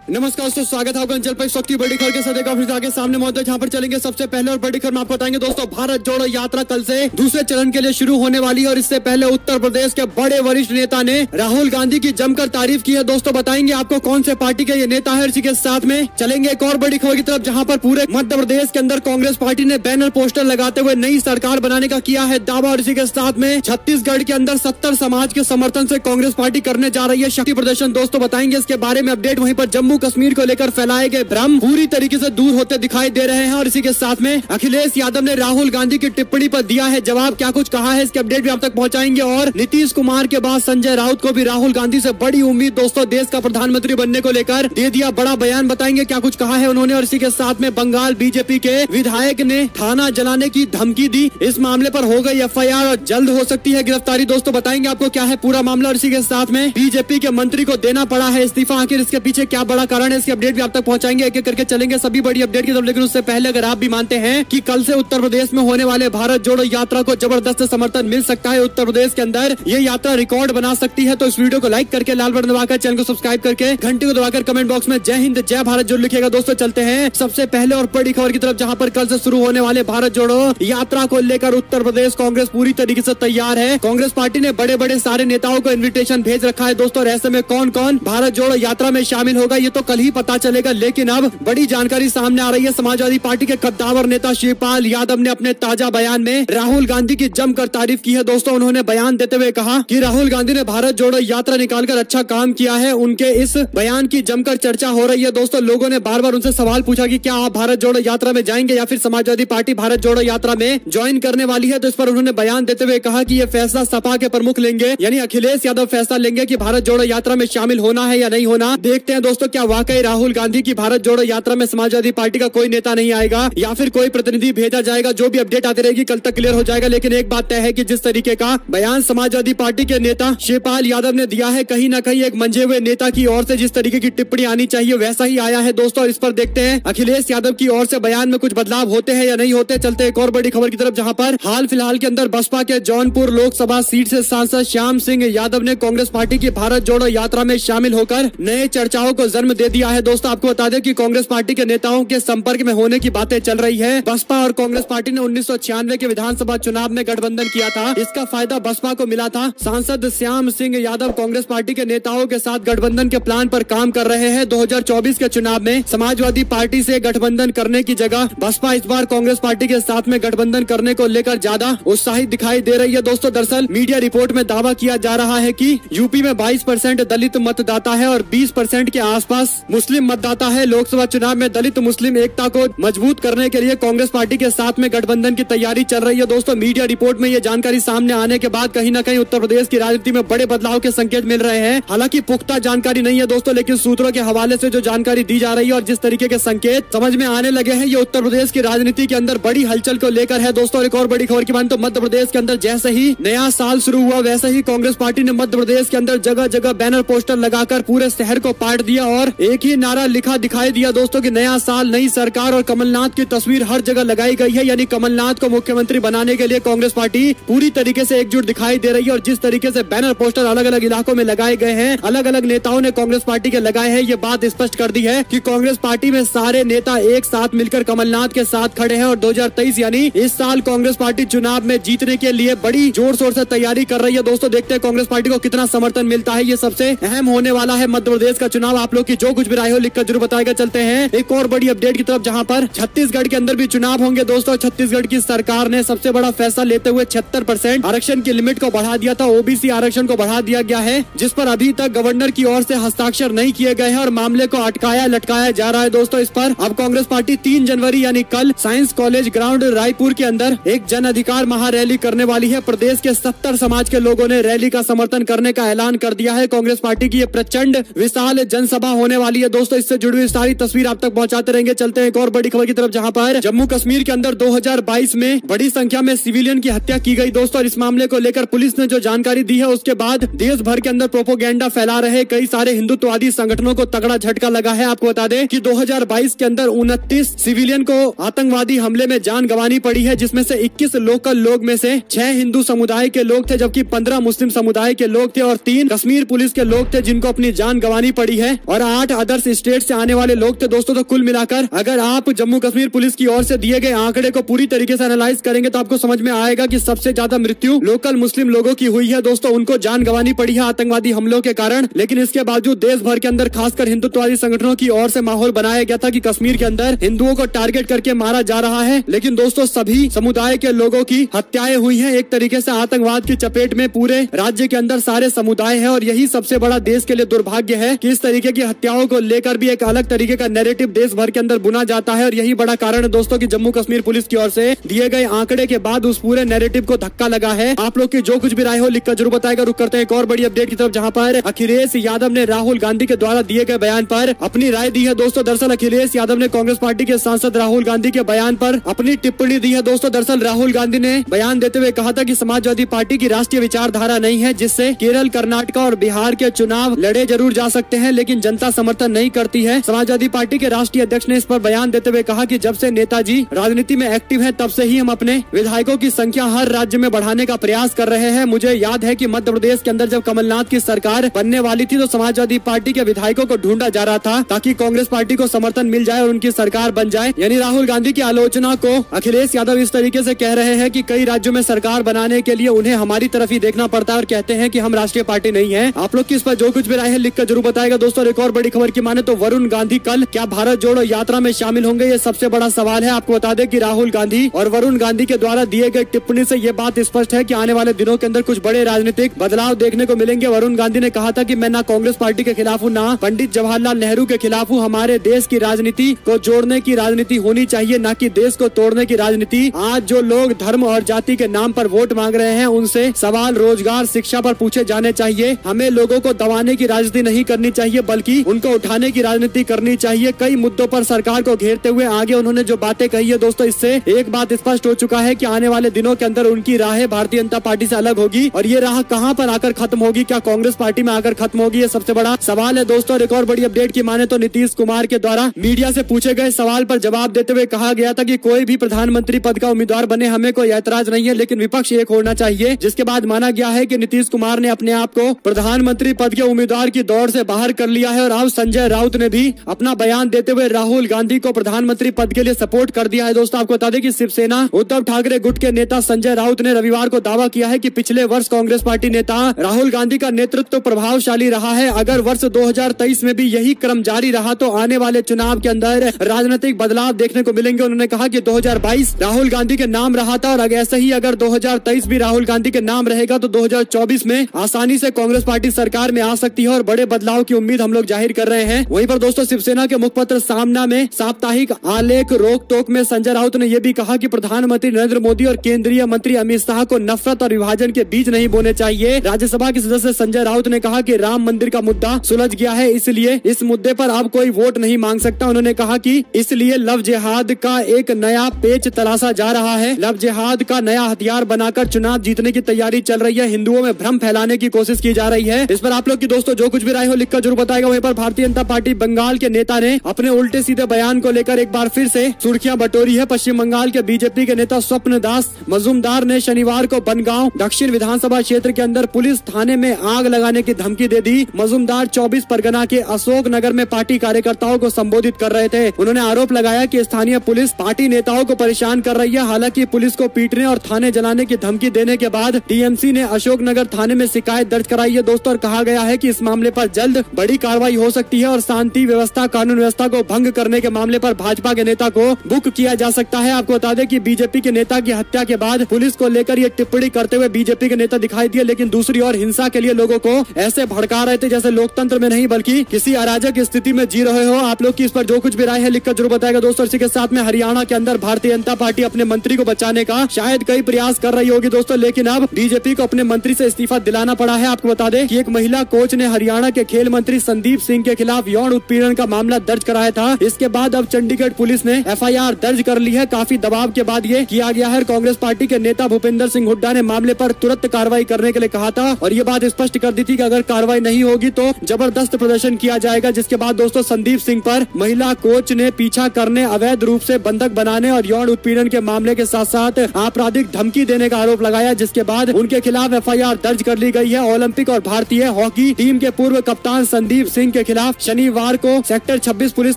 नमस्कार दोस्तों, स्वागत है आपका अंचल पर शक्ति बड़ी खबर के साथ एक ऑफिस आगे सामने मौजूद है, जहां पर चलेंगे सबसे पहले और बड़ी खबर में आपको बताएंगे दोस्तों। भारत जोड़ो यात्रा कल से दूसरे चरण के लिए शुरू होने वाली है और इससे पहले उत्तर प्रदेश के बड़े वरिष्ठ नेता ने राहुल गांधी की जमकर तारीफ की है। दोस्तों बताएंगे आपको कौन से पार्टी के ये नेता है। इसी के साथ में चलेंगे एक और बड़ी खबर की तरफ, जहाँ पर पूरे मध्य प्रदेश के अंदर कांग्रेस पार्टी ने बैनर पोस्टर लगाते हुए नई सरकार बनाने का किया है दावा। और इसी के साथ में छत्तीसगढ़ के अंदर 70 समाज के समर्थन से कांग्रेस पार्टी करने जा रही है शक्ति प्रदर्शन। दोस्तों बताएंगे इसके बारे में अपडेट। वहीं पर जम्मू कश्मीर को लेकर फैलाए गए भ्रम पूरी तरीके से दूर होते दिखाई दे रहे हैं। और इसी के साथ में अखिलेश यादव ने राहुल गांधी की टिप्पणी पर दिया है जवाब, क्या कुछ कहा है इसके अपडेट भी आप तक पहुंचाएंगे। और नीतीश कुमार के बाद संजय राउत को भी राहुल गांधी से बड़ी उम्मीद दोस्तों, देश का प्रधानमंत्री बनने को लेकर दे दिया बड़ा बयान, बताएंगे क्या कुछ कहा है उन्होंने। और इसी के साथ में बंगाल बीजेपी के विधायक ने थाना जलाने की धमकी दी, इस मामले पर हो गई FIR और जल्द हो सकती है गिरफ्तारी। दोस्तों बताएंगे आपको क्या है पूरा मामला। और इसी के साथ में बीजेपी के मंत्री को देना पड़ा है इस्तीफा, आखिर इसके पीछे क्या बड़ा कारण है इसके अपडेट भी आप तक पहुंचाएंगे। एक एक करके चलेंगे सभी बड़ी अपडेट की तरफ, लेकिन उससे पहले अगर आप भी मानते हैं कि कल से उत्तर प्रदेश में होने वाले भारत जोड़ो यात्रा को जबरदस्त समर्थन मिल सकता है, उत्तर प्रदेश के अंदर ये यात्रा रिकॉर्ड बना सकती है, तो इस वीडियो को लाइक करके लाल बटन दबाकर चैनल को सब्सक्राइब करके घंटी को दबाकर कमेंट बॉक्स में जय हिंद जय भारत जरूर लिखिएगा। दोस्तों चलते हैं सबसे पहले और बड़ी खबर की तरफ, जहां पर कल से शुरू होने वाले भारत जोड़ो यात्रा को लेकर उत्तर प्रदेश कांग्रेस पूरी तरीके से तैयार है। कांग्रेस पार्टी ने बड़े बड़े सारे नेताओं को इन्विटेशन भेज रखा है दोस्तों। और ऐसे में कौन कौन भारत जोड़ो यात्रा में शामिल होगा ये तो कल ही पता चलेगा, लेकिन अब बड़ी जानकारी सामने आ रही है। समाजवादी पार्टी के कद्दावर नेता शिवपाल यादव ने अपने ताजा बयान में राहुल गांधी की जमकर तारीफ की है दोस्तों। उन्होंने बयान देते हुए कहा कि राहुल गांधी ने भारत जोड़ो यात्रा निकालकर अच्छा काम किया है। उनके इस बयान की जमकर चर्चा हो रही है दोस्तों। लोगों ने बार बार उनसे सवाल पूछा कि क्या आप भारत जोड़ो यात्रा में जाएंगे या फिर समाजवादी पार्टी भारत जोड़ो यात्रा में ज्वाइन करने वाली है। तो इस पर उन्होंने बयान देते हुए कहा कि ये फैसला सपा के प्रमुख लेंगे, यानी अखिलेश यादव फैसला लेंगे कि भारत जोड़ो यात्रा में शामिल होना है या नहीं होना। देखते हैं दोस्तों क्या वाकई राहुल गांधी की भारत जोड़ो यात्रा में समाजवादी पार्टी का कोई नेता नहीं आएगा या फिर कोई प्रतिनिधि भेजा जाएगा। जो भी अपडेट आती रहेगी कल तक क्लियर हो जाएगा। लेकिन एक बात तय है कि जिस तरीके का बयान समाजवादी पार्टी के नेता शिवपाल यादव ने दिया है, कहीं ना कहीं एक मंजे हुए नेता की ओर से जिस तरीके की टिप्पणी आनी चाहिए वैसा ही आया है दोस्तों। और इस पर देखते हैं अखिलेश यादव की ओर से बयान में कुछ बदलाव होते हैं या नहीं होते। चलते एक और बड़ी खबर की तरफ, जहां पर हाल फिलहाल के अंदर बसपा के जौनपुर लोकसभा सीट से सांसद श्याम सिंह यादव ने कांग्रेस पार्टी की भारत जोड़ो यात्रा में शामिल होकर नए चर्चाओं को जन्म दे दिया है दोस्तों। आपको बता दें कि कांग्रेस पार्टी के नेताओं के संपर्क में होने की बातें चल रही है। बसपा और कांग्रेस पार्टी ने 1996 के विधानसभा चुनाव में गठबंधन किया था, इसका फायदा बसपा को मिला था। सांसद श्याम सिंह यादव कांग्रेस पार्टी के नेताओं के साथ गठबंधन के प्लान पर काम कर रहे हैं। 2024 के चुनाव में समाजवादी पार्टी से गठबंधन करने की जगह बसपा इस बार कांग्रेस पार्टी के साथ में गठबंधन करने को लेकर ज्यादा उत्साहित दिखाई दे रही है दोस्तों। दरअसल मीडिया रिपोर्ट में दावा किया जा रहा है कि यूपी में 22% दलित मतदाता है और 20% के आसपास मुस्लिम मतदाता है। लोकसभा चुनाव में दलित मुस्लिम एकता को मजबूत करने के लिए कांग्रेस पार्टी के साथ में गठबंधन की तैयारी चल रही है दोस्तों। मीडिया रिपोर्ट में ये जानकारी सामने आने के बाद कहीं न कहीं उत्तर प्रदेश की राजनीति में बड़े बदलाव के संकेत मिल रहे हैं। हालांकि पुख्ता जानकारी नहीं है दोस्तों, लेकिन सूत्रों के हवाले से जो जानकारी दी जा रही है और जिस तरीके के संकेत समझ में आने लगे हैं, ये उत्तर प्रदेश की राजनीति के अंदर बड़ी हलचल को लेकर है दोस्तों। एक और बड़ी खबर की बात तो मध्य प्रदेश के अंदर जैसे ही नया साल शुरू हुआ वैसे ही कांग्रेस पार्टी ने मध्य प्रदेश के अंदर जगह जगह बैनर पोस्टर लगाकर पूरे शहर को पाट दिया और एक ही नारा लिखा दिखाई दिया दोस्तों कि नया साल नई सरकार। और कमलनाथ की तस्वीर हर जगह लगाई गई है, यानी कमलनाथ को मुख्यमंत्री बनाने के लिए कांग्रेस पार्टी पूरी तरीके से एकजुट दिखाई दे रही है। और जिस तरीके से बैनर पोस्टर अलग अलग इलाकों में लगाए गए हैं, अलग अलग नेताओं ने कांग्रेस पार्टी के लगाए हैं, ये बात स्पष्ट कर दी है कि कांग्रेस पार्टी में सारे नेता एक साथ मिलकर कमलनाथ के साथ खड़े हैं। और 2023 यानी इस साल कांग्रेस पार्टी चुनाव में जीतने के लिए बड़ी जोर शोर से तैयारी कर रही है दोस्तों। देखते हैं कांग्रेस पार्टी को कितना समर्थन मिलता है, ये सबसे अहम होने वाला है मध्य प्रदेश का चुनाव। आप लोग की जो कुछ भी राय हो लिखकर जरूर बताएगा। चलते हैं एक और बड़ी अपडेट की तरफ, जहां पर छत्तीसगढ़ के अंदर भी चुनाव होंगे दोस्तों। छत्तीसगढ़ की सरकार ने सबसे बड़ा फैसला लेते हुए 76% आरक्षण की लिमिट को बढ़ा दिया था। OBC आरक्षण को बढ़ा दिया गया है, जिस पर अभी तक गवर्नर की ओर से हस्ताक्षर नहीं किए गए हैं और मामले को अटकाया लटकाया जा रहा है दोस्तों। इस पर अब कांग्रेस पार्टी 3 जनवरी यानी कल साइंस कॉलेज ग्राउंड रायपुर के अंदर एक जन अधिकार महारैली करने वाली है। प्रदेश के 70 समाज के लोगों ने रैली का समर्थन करने का ऐलान कर दिया है। कांग्रेस पार्टी की ये प्रचंड विशाल जनसभा होने वाली है दोस्तों। इससे जुड़ी हुई सारी तस्वीर आप तक पहुंचाते रहेंगे। चलते हैं एक और बड़ी खबर की तरफ, जहां पर जम्मू कश्मीर के अंदर 2022 में बड़ी संख्या में सिविलियन की हत्या की गई दोस्तों। और इस मामले को लेकर पुलिस ने जो जानकारी दी है उसके बाद देश भर के अंदर प्रोपोगेंडा फैला रहे कई सारे हिंदुत्ववादी संगठनों को तगड़ा झटका लगा है। आपको बता दें कि 2022 के अंदर 29 सिविलियन को आतंकवादी हमले में जान गंवानी पड़ी है, जिसमें से 21 लोकल लोग में से 6 हिंदू समुदाय के लोग थे, जबकि 15 मुस्लिम समुदाय के लोग थे और 3 कश्मीर पुलिस के लोग थे जिनको अपनी जान गंवानी पड़ी है। और 8 अदर्स स्टेट से आने वाले लोग थे दोस्तों। तो कुल मिलाकर अगर आप जम्मू कश्मीर पुलिस की ओर से दिए गए आंकड़े को पूरी तरीके से एनालाइज करेंगे तो आपको समझ में आएगा कि सबसे ज्यादा मृत्यु लोकल मुस्लिम लोगों की हुई है दोस्तों। उनको जान गंवानी पड़ी है आतंकवादी हमलों के कारण, लेकिन इसके बावजूद देश भर के अंदर खासकर हिंदुत्ववादी संगठनों की ओर से माहौल बनाया गया था कि कश्मीर के अंदर हिंदुओं को टारगेट करके मारा जा रहा है। लेकिन दोस्तों सभी समुदाय के लोगों की हत्याएं हुई हैं। एक तरीके से आतंकवाद की चपेट में पूरे राज्य के अंदर सारे समुदाय है और यही सबसे बड़ा देश के लिए दुर्भाग्य है कि इस तरीके की हत्याओं को लेकर भी एक अलग तरीके का नैरेटिव देश भर के अंदर बुना जाता है। और यही बड़ा कारण है दोस्तों कि जम्मू कश्मीर पुलिस की ओर से दिए गए आंकड़े के बाद उस पूरे नैरेटिव को धक्का लगा है। आप लोग की जो कुछ भी राय हो लिखकर जरूर बताएगा। रुक करते हैं एक और बड़ी अपडेट की तरफ, जहां पर अखिलेश यादव ने राहुल गांधी के द्वारा दिए गए बयान पर अपनी राय दी है दोस्तों। दरअसल अखिलेश यादव ने कांग्रेस पार्टी के सांसद राहुल गांधी के बयान पर अपनी टिप्पणी दी है दोस्तों। दरअसल राहुल गांधी ने बयान देते हुए कहा था कि समाजवादी पार्टी की राष्ट्रीय विचारधारा नहीं है जिससे केरल, कर्नाटक और बिहार के चुनाव लड़े जरूर जा सकते हैं लेकिन जनता समर्थन नहीं करती है। समाजवादी पार्टी के राष्ट्रीय अध्यक्ष ने इस पर बयान देते हुए कहा कि जब से नेताजी राजनीति में एक्टिव हैं तब से ही हम अपने विधायकों की संख्या हर राज्य में बढ़ाने का प्रयास कर रहे हैं। मुझे याद है कि मध्य प्रदेश के अंदर जब कमलनाथ की सरकार बनने वाली थी तो समाजवादी पार्टी के विधायकों को ढूंढा जा रहा था ताकि कांग्रेस पार्टी को समर्थन मिल जाए और उनकी सरकार बन जाए। यानी राहुल गांधी की आलोचना को अखिलेश यादव इस तरीके से कह रहे हैं कि कई राज्यों में सरकार बनाने के लिए उन्हें हमारी तरफ ही देखना पड़ता है और कहते हैं कि हम राष्ट्रीय पार्टी नहीं है। आप लोग की इस पर जो कुछ भी राय है लिखकर जरूर बताएगा दोस्तों। एक और बड़ी खबर की माने तो वरुण गांधी कल क्या भारत जोड़ो यात्रा में शामिल होंगे, ये सबसे बड़ा सवाल है। आपको बता दें कि राहुल गांधी और वरुण गांधी के द्वारा दिए गए टिप्पणी से ये बात स्पष्ट है कि आने वाले दिनों के अंदर कुछ बड़े राजनीतिक बदलाव देखने को मिलेंगे। वरुण गांधी ने कहा था कि मैं ना कांग्रेस पार्टी के खिलाफ हूँ ना पंडित जवाहरलाल नेहरू के खिलाफ हूँ। हमारे देश की राजनीति को जोड़ने की राजनीति होनी चाहिए, ना कि देश को तोड़ने की राजनीति। आज जो लोग धर्म और जाति के नाम पर वोट मांग रहे हैं उनसे सवाल रोजगार, शिक्षा पर पूछे जाने चाहिए। हमें लोगों को दबाने की राजनीति नहीं करनी चाहिए बल्कि उनको उठाने की राजनीति करनी चाहिए। कई मुद्दों पर सरकार को घेरते हुए आगे उन्होंने जो बातें कही है दोस्तों, इससे एक बात स्पष्ट हो चुका है कि आने वाले दिनों के अंदर उनकी राह भारतीय जनता पार्टी से अलग होगी और ये राह कहां पर आकर खत्म होगी, क्या कांग्रेस पार्टी में आकर खत्म होगी, ये सबसे बड़ा सवाल है दोस्तों। एक और बड़ी अपडेट की माने तो नीतीश कुमार के द्वारा मीडिया से पूछे गए सवाल पर जवाब देते हुए कहा गया था कि कोई भी प्रधानमंत्री पद का उम्मीदवार बने, हमें कोई ऐतराज नहीं है लेकिन विपक्ष एक होना चाहिए। जिसके बाद माना गया है कि नीतीश कुमार ने अपने आप को प्रधानमंत्री पद के उम्मीदवार की दौड़ से बाहर कर लिया है और अब संजय राउत ने भी अपना बयान देते हुए राहुल गांधी को प्रधानमंत्री पद के लिए सपोर्ट कर दिया है दोस्तों। आपको बता दें कि शिवसेना उद्धव ठाकरे गुट के नेता संजय राउत ने रविवार को दावा किया है कि पिछले वर्ष कांग्रेस पार्टी नेता राहुल गांधी का नेतृत्व प्रभावशाली रहा है। अगर वर्ष 2023 में भी यही क्रम जारी रहा तो आने वाले चुनाव के अंदर राजनीतिक बदलाव देखने को मिलेंगे। उन्होंने कहा कि 2022 राहुल गांधी के नाम रहा था और ऐसे ही अगर 2023 भी राहुल गांधी के नाम रहेगा तो 2024 में आसानी से कांग्रेस पार्टी सरकार में आ सकती है और बड़े बदलाव की उम्मीद हम लोग जाहिर कर रहे हैं। वहीं पर दोस्तों शिवसेना के मुखपत्र सामना में साप्ताहिक आलेख रोक टोक में संजय राउत ने यह भी कहा कि प्रधानमंत्री नरेंद्र मोदी और केंद्रीय मंत्री अमित शाह को नफरत और विभाजन के बीच नहीं बोने चाहिए। राज्यसभा के सदस्य संजय राउत ने कहा कि राम मंदिर का मुद्दा सुलझ गया है, इसलिए इस मुद्दे पर अब कोई वोट नहीं मांग सकता। उन्होंने कहा कि इसलिए लव जिहाद का एक नया पेच तलाशा जा रहा है। लव जिहाद का नया हथियार बनाकर चुनाव जीतने की तैयारी चल रही है, हिंदुओं में भ्रम फैलाने की कोशिश की जा रही है। इस पर आप लोग की दोस्तों जो कुछ भी राय हो लिखकर जरूर बताएगा। वहीं पर भारतीय जनता पार्टी बंगाल के नेता ने अपने उल्टे सीधे बयान को लेकर एक बार फिर से सुर्खियां बटोरी है। पश्चिम बंगाल के बीजेपी के नेता स्वप्न दास मजूमदार ने शनिवार को बनगांव दक्षिण विधानसभा क्षेत्र के अंदर पुलिस थाने में आग लगाने की धमकी दे दी। मजूमदार 24 परगना के अशोक नगर में पार्टी कार्यकर्ताओं को संबोधित कर रहे थे। उन्होंने आरोप लगाया कि स्थानीय पुलिस पार्टी नेताओं को परेशान कर रही है। हालांकि पुलिस को पीटने और थाने जलाने की धमकी देने के बाद टीएमसी ने अशोकनगर थाने में शिकायत दर्ज कराई है दोस्तों और कहा गया है कि इस मामले पर जल्द बड़ी कार्रवाई हो सकती है और शांति व्यवस्था कानून व्यवस्था को भंग करने के मामले पर भाजपा के नेता को बुक किया जा सकता है। आपको बता दें कि बीजेपी के नेता की हत्या के बाद पुलिस को लेकर ये टिप्पणी करते हुए बीजेपी के नेता दिखाई दिए, लेकिन दूसरी ओर हिंसा के लिए लोगों को ऐसे भड़का रहे थे जैसे लोकतंत्र में नहीं बल्कि किसी अराजक स्थिति में जी रहे हो। आप लोग की इस पर जो कुछ भी राय है लिखकर जरूर बताएगा दोस्तों। इसी के साथ में हरियाणा के अंदर भारतीय जनता पार्टी अपने मंत्री को बचाने का शायद कई प्रयास कर रही होगी दोस्तों, लेकिन अब बीजेपी को अपने मंत्री से इस्तीफा दिलाना पड़ा है। आपको बता दें कि एक महिला कोच ने हरियाणा के खेल मंत्री संदीप सिंह के खिलाफ यौन उत्पीड़न का मामला दर्ज कराया था। इसके बाद अब चंडीगढ़ पुलिस ने एफआईआर दर्ज कर ली है। काफी दबाव के बाद ये किया गया है। कांग्रेस पार्टी के नेता भूपेंद्र सिंह हुड्डा ने मामले पर तुरंत कार्रवाई करने के लिए कहा था और ये बात स्पष्ट कर दी थी कि अगर कार्रवाई नहीं होगी तो जबरदस्त प्रदर्शन किया जाएगा। जिसके बाद दोस्तों संदीप सिंह पर महिला कोच ने पीछा करने, अवैध रूप से बंधक बनाने और यौन उत्पीड़न के मामले के साथ साथ आपराधिक धमकी देने का आरोप लगाया, जिसके बाद उनके खिलाफ एफआईआर दर्ज कर ली गई है। ओलंपिक और भारतीय हॉकी टीम के पूर्व कप्तान संदीप सिंह के खिलाफ शनिवार को सेक्टर 26 पुलिस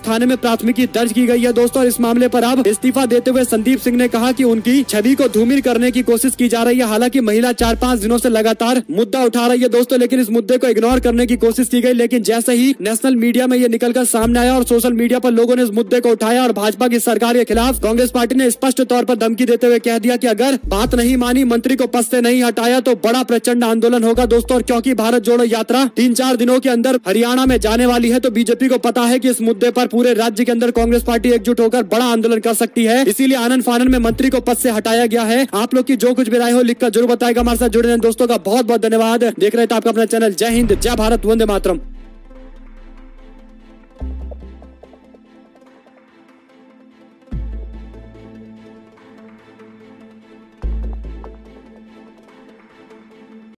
थाने में प्राथमिकी दर्ज की गई है दोस्तों। इस मामले पर अब इस्तीफा देते हुए संदीप सिंह ने कहा कि उनकी छवि को धूमिल करने की कोशिश की जा रही है। हालांकि महिला 4-5 दिनों से लगातार मुद्दा उठा रही है दोस्तों, लेकिन इस मुद्दे को इग्नोर करने की कोशिश की गई। लेकिन जैसे ही नेशनल मीडिया में ये निकलकर सामने आया और सोशल मीडिया पर लोगों ने इस मुद्दे को उठाया और भाजपा की सरकार के खिलाफ कांग्रेस पार्टी ने स्पष्ट तौर पर धमकी देते हुए कह दिया कि अगर बात नहीं मानी, मंत्री को पद से नहीं हटाया तो बड़ा प्रचंड आंदोलन होगा दोस्तों। और क्योंकि भारत जोड़ो यात्रा 3-4 दिनों के अंदर हरियाणा में जाने वाली है, तो बीजेपी को पता है कि इस मुद्दे पर पूरे राज्य के अंदर कांग्रेस पार्टी एकजुट होकर बड़ा आंदोलन कर सकती है। इसीलिए आनन फानन में मंत्री को पद से हटाया गया है। आप लोग की जो कुछ भी राय हो लिखकर जरूर बताएगा। हमारे साथ जुड़े दोस्तों का बहुत बहुत धन्यवाद। देख रहे थे आपका अपना चैनल। जय हिंद, जय भारत, वंदे मातरम।